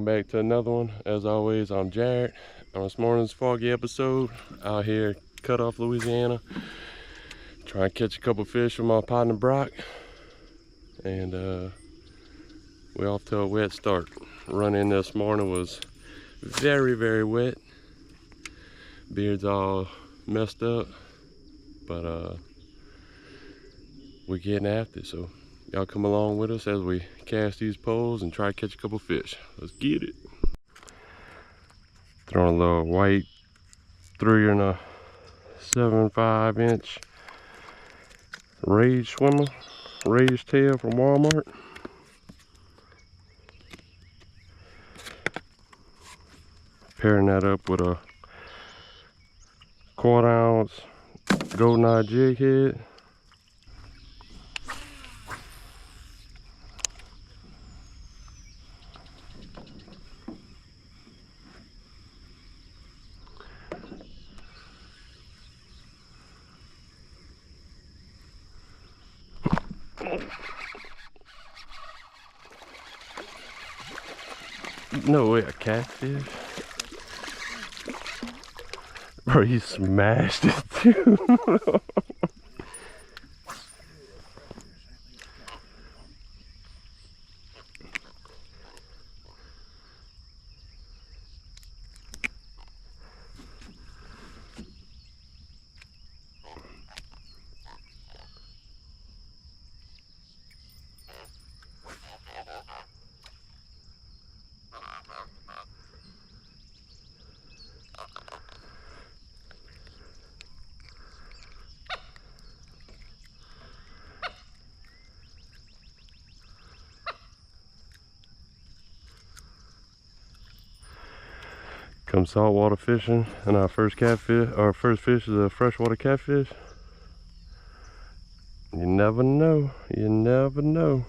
welcome back to another one. As always, I'm Jared. On this morning's foggy episode, out here cut off Louisiana, trying to catch a couple fish with my partner Brock, and we're off to a wet start. Run in this morning was very wet. Beard's all messed up, but we're getting after it, so y'all come along with us as we cast these poles and try to catch a couple fish. Let's get it. Throwing a little white 3 7/5 inch Rage swimmer, Rage tail from Walmart. Pairing that up with a 1/4 ounce golden eye jig head. No way, a catfish. Bro, he smashed it too. Come saltwater fishing, and our first catfish, our first fish is a freshwater catfish. You never know. You never know.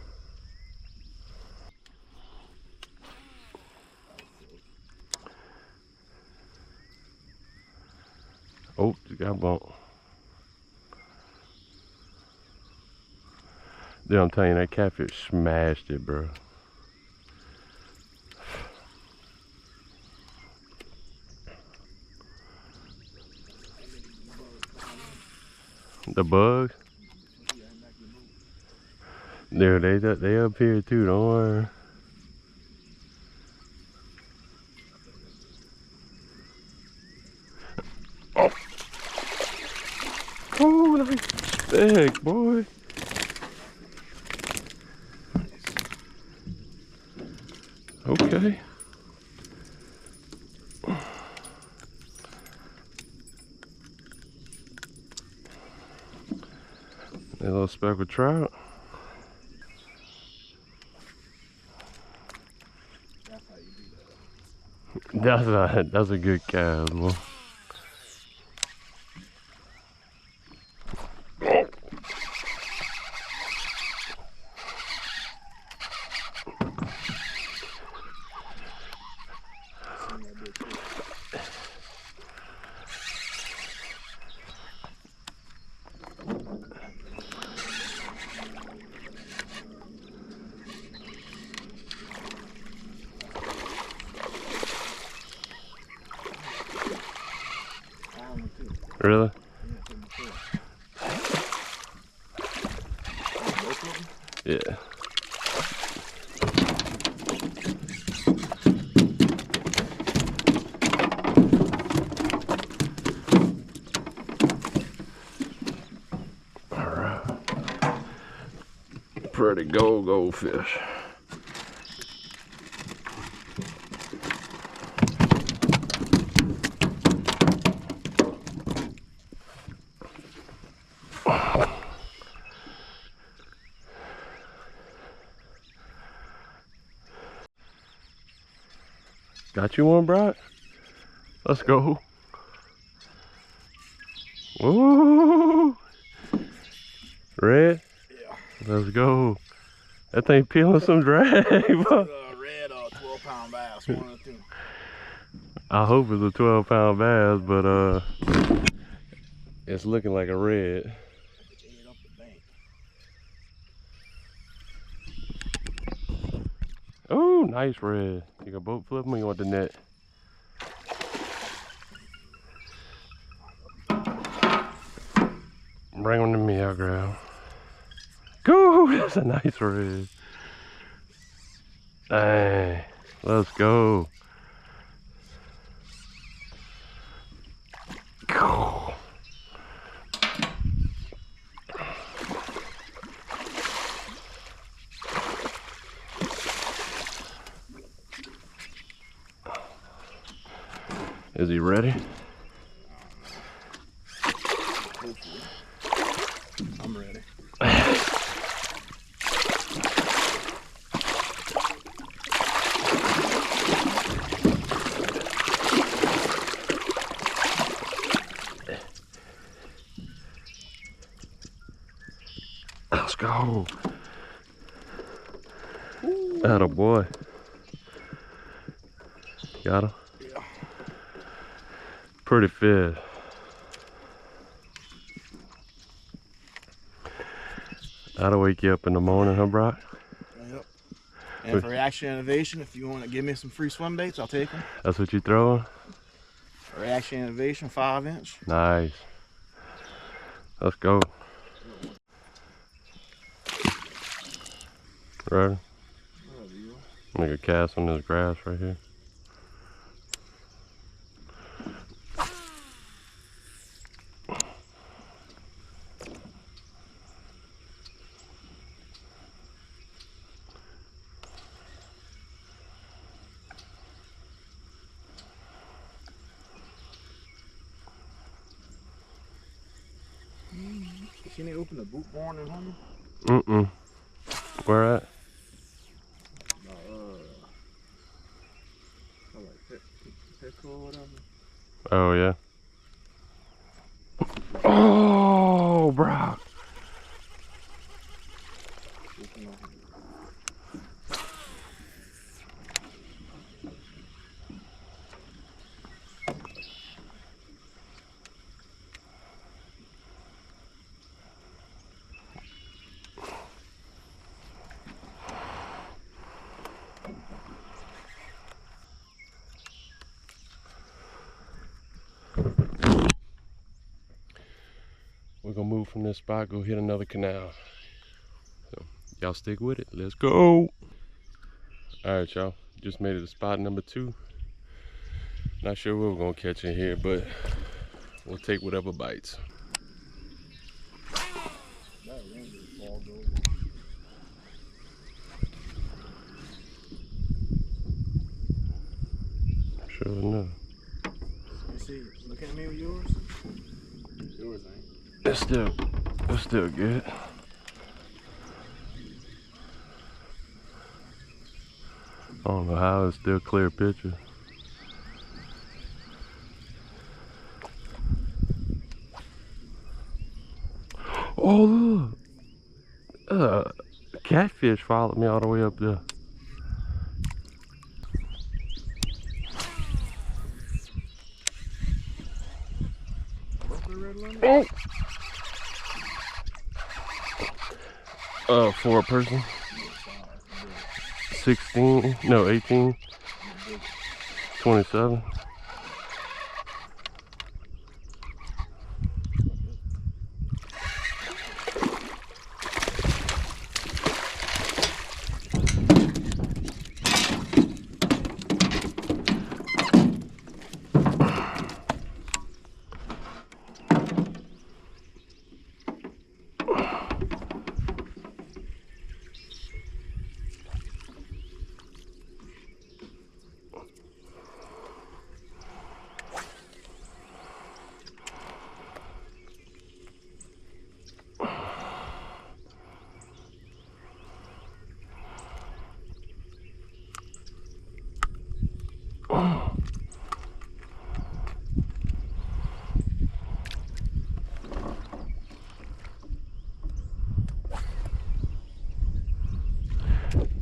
Oh, you got bumped. Dude, I'm telling you, that catfish smashed it, bro. The bugs? Dude, they up here too, don't worry. Oh! Oh, nice stick, boy. Okay. A little speckled trout. That's a good cast, boy. Really? Yeah. All right. Pretty goldfish. Got you one, Brock? Let's go. Woo! Red? Yeah. Let's go. That thing peeling some drag. Red 12-pound bass, one or two. I hope it's a 12-pound bass, but it's looking like a red. Oh, nice red. You got boat flip them or you want the net? Bring them to me, I'll grab 'em. Go! That's a nice red. Dang. Let's go. Is he ready? I'm ready. Let's go. Atta boy. Got him? Yeah. Pretty fish. That'll wake you up in the morning, huh, Brock? Yep. And for Reaction Innovation, if you want to give me some free swim baits, I'll take them. That's what you throwing? Reaction Innovation, 5-inch. Nice. Let's go. Ready? Make a cast on this grass right here. Can they open the boot barn and home? Mm-mm. Where at? Like Petco or whatever. Oh, yeah. Oh, Brock. We're gonna move from this spot, go hit another canal. So y'all stick with it. Let's go. Alright, y'all. Just made it to spot number 2. Not sure what we're gonna catch in here, but we'll take whatever bites. Sure enough. You see, look at me with yours. Yours ain't. It's still good. I don't know how it's still clear picture. Oh look! Catfish followed me all the way up there. Oh! For a person. 16, no 18, 27.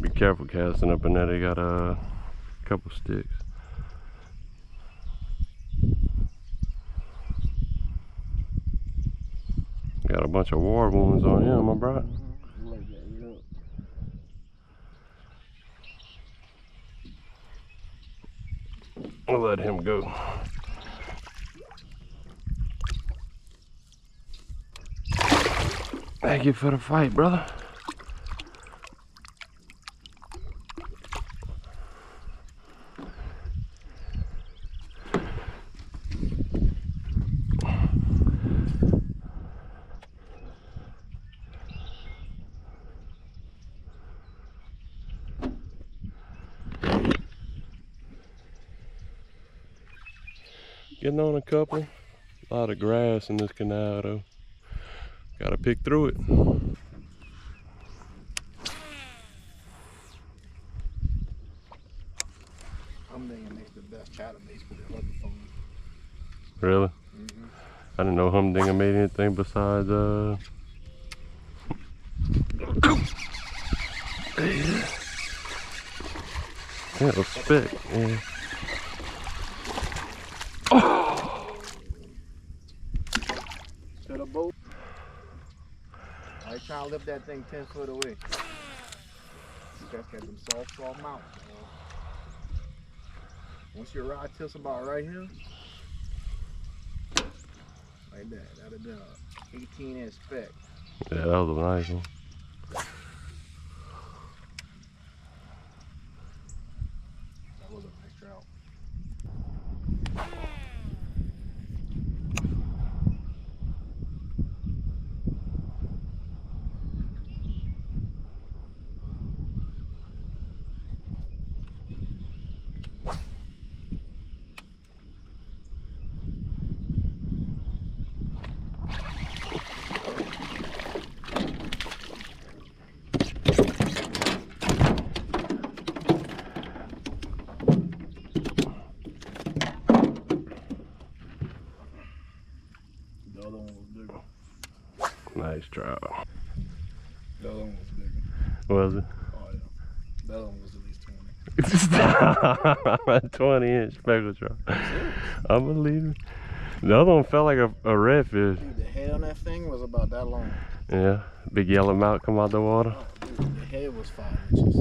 Be careful casting up in there, they got a couple sticks. Got a bunch of war wounds on him, my bro. I'll let him go. Thank you for the fight, brother. Getting on a couple. A lot of grass in this canal though. Gotta pick through it. Humdinger makes the best chatterbaits for the other phone. Really? Mm-hmm. I didn't know Humdinger made anything besides yeah, it was spit. Yeah. To the boat. I ain't trying to lift that thing 10 foot away. Just got them soft mounts. Once your rod tilts about right here, like that, that'd have been an 18-inch spec. Yeah, that was a nice one. That was a nice trout. The other one was bigger. Nice trout. The other one was bigger. Was it? Oh yeah. The other one was at least 20. 20-inch speckled trout. I'm believing. The other one felt like a redfish. Dude, the head on that thing was about that long. Yeah, big yellow mouth come out the water. Oh, dude, the head was 5 inches.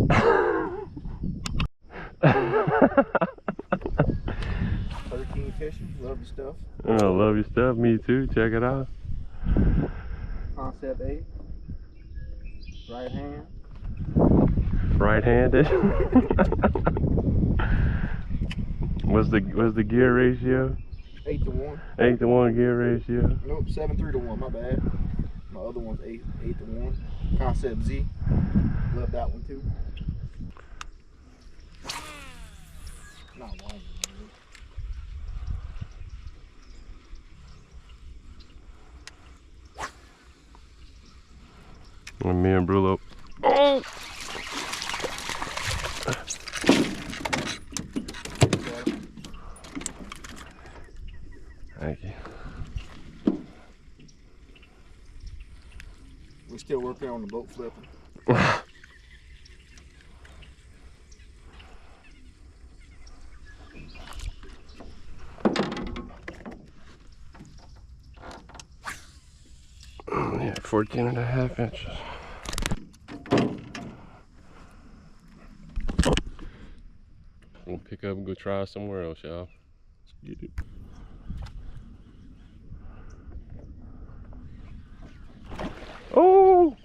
13 fishing, love your stuff. Oh, love your stuff. Me too. Check it out. Concept 8. Right hand. Right-handed. What's the gear ratio? 8 to 1. 8-to-1 gear ratio. Nope, 7-3 to 1. My bad. My other one's 8 to 1. Concept Z. Love that one too. Not long. And me and Brulo. Oh! Thank you. We're still working on the boat flipping. Yeah, 14.5 inches. We'll pick up and go try somewhere else, y'all. Let's get it. Oh!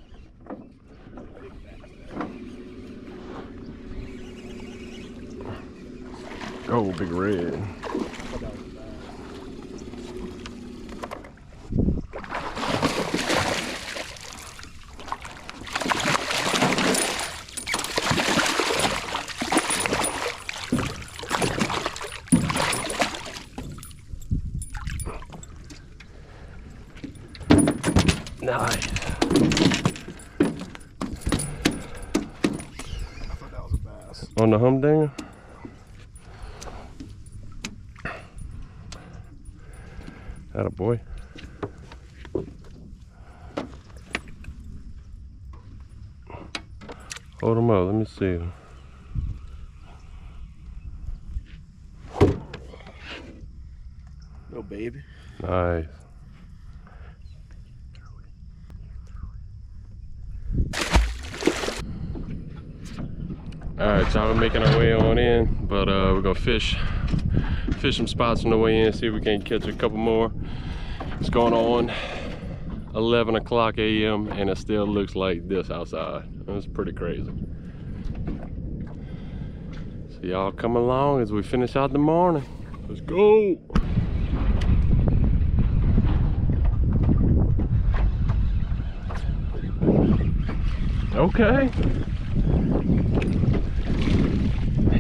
Oh, big red. Nice. I thought that was a bass. On the Humdinger? Atta boy. Hold him up, let me see him. Little baby. Nice. Alright, y'all, we're making our way on in, but we're gonna fish fish some spots on the way in, see if we can catch a couple more. It's going on 11 o'clock a.m. and it still looks like this outside. It's pretty crazy. So y'all come along as we finish out the morning. Let's go. Okay.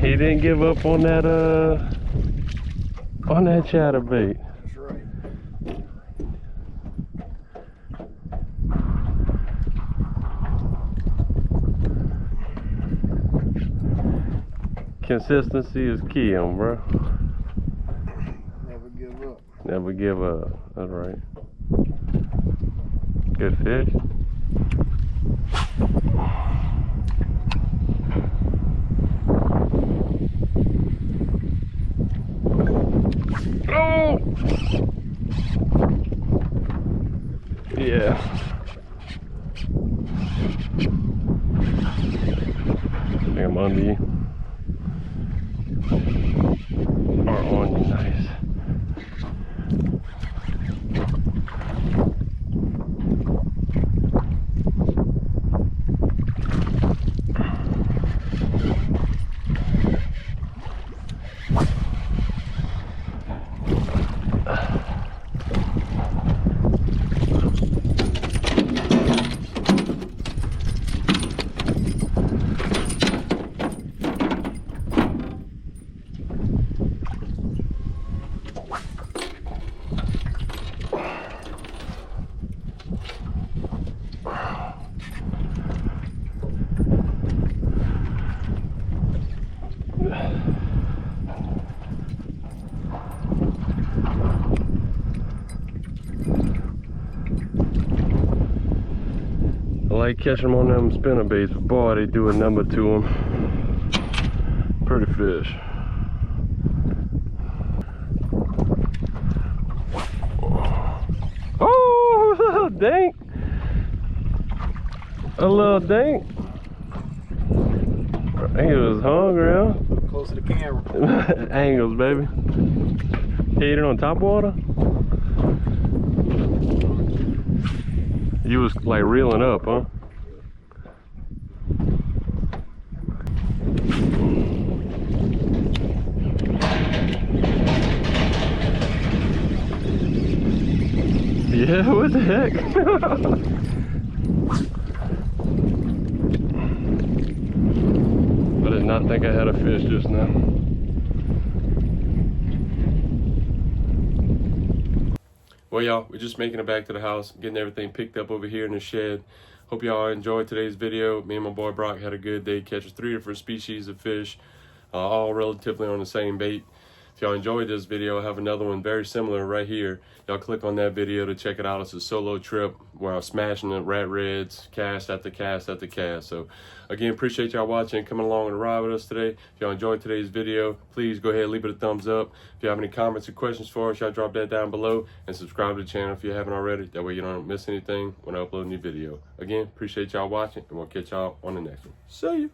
He didn't give up on that chatterbait. That's right. Consistency is key, bro. Never give up. Never give up. That's right. Good fish. Oh! Yeah. I think I'm under you. Or on you, nice. I like catching them on them spinner baits, but boy, they do a number to them. Pretty fish. Oh, dink! A little dink. He was hungry, huh? Close to the camera. Angles, baby. Hit it on top water. You was like reeling up, huh? Yeah, what the heck? I did not think I had a fish just now. Well, y'all, we're just making it back to the house, getting everything picked up over here in the shed. Hope y'all enjoyed today's video. Me and my boy Brock had a good day catching 3 different species of fish, all relatively on the same bait. If y'all enjoyed this video, I have another one very similar right here. Y'all click on that video to check it out. It's a solo trip where I'm smashing the rat reds, cast after cast after cast. So again, appreciate y'all watching, coming along and ride with us today. If y'all enjoyed today's video, please go ahead and leave it a thumbs up. If you have any comments or questions for us, y'all drop that down below, and subscribe to the channel if you haven't already. That way you don't miss anything when I upload a new video. Again, appreciate y'all watching, and we'll catch y'all on the next one. See ya.